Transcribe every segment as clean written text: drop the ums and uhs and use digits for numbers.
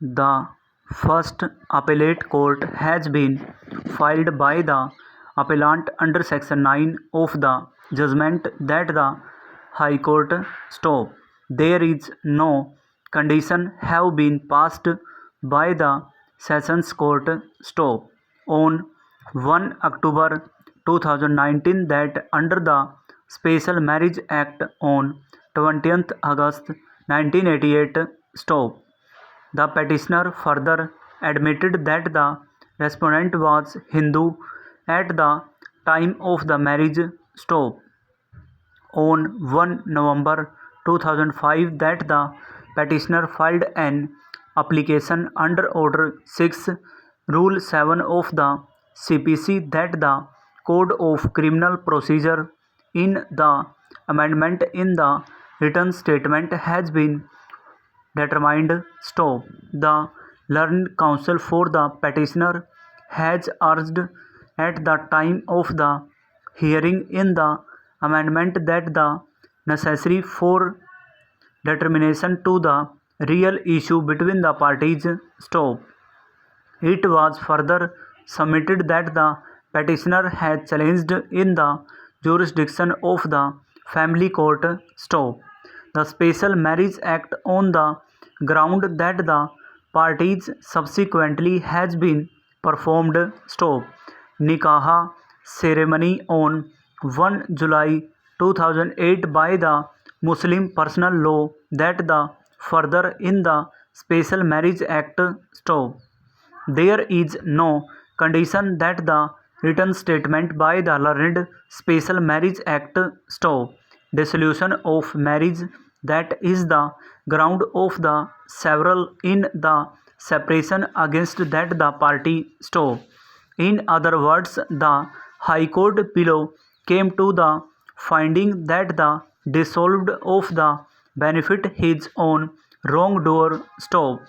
The first appellate court has been filed by the appellant under Section 9 of the judgment that the High Court stop. There is no condition have been passed by the Sessions Court stop on 1 October 2019 that under the Special Marriage Act on 20th August 1988 stop. The petitioner further admitted that the respondent was Hindu at the time of the marriage stop. On 1 November 2005 that the petitioner filed an application under Order 6, Rule 7 of the CPC that the Code of Criminal Procedure in the amendment in the written statement has been determined stop. The learned counsel for the petitioner has urged at the time of the hearing in the amendment that the necessary for determination to the real issue between the parties stop. It was further submitted that the petitioner had challenged in the jurisdiction of the family court stop the Special Marriage Act on the ground that the parties subsequently has been performed stop nikah ceremony on 1 July 2008 by the Muslim personal law that the further in the Special Marriage Act stop. There is no condition that the written statement by the learned Special Marriage Act stop dissolution of marriage that is the ground of the several in the separation against that the party stop. In other words, the High Court below came to the finding that the dissolved of the benefit his own wrongdoer stop.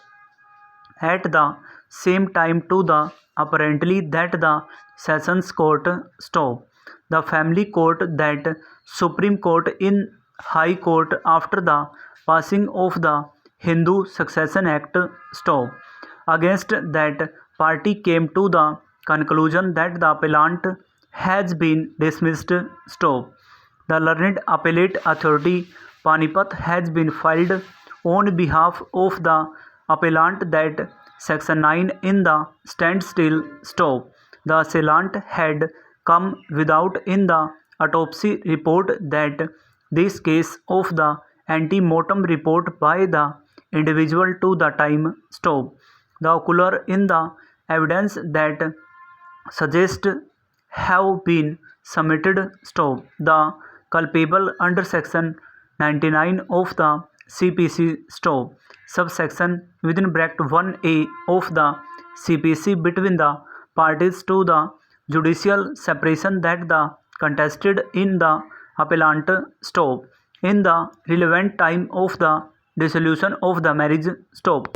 At the same time to the apparently that the Sessions Court stop. The family court that Supreme Court in High Court after the passing of the Hindu Succession Act stop. Against that party came to the conclusion that the appellant has been dismissed stop. The learned appellate authority Panipat has been filed on behalf of the appellant that Section 9 in the standstill stop. The assailant had come without in the autopsy report that this case of the ante-mortem report by the individual to the time stop. The ocular in the evidence that suggest have been submitted stop. The culpable under Section 99 of the CPC stop. Subsection within bracket 1A of the CPC between the parties to the judicial separation that the contested in the appellant stop in the relevant time of the dissolution of the marriage stop.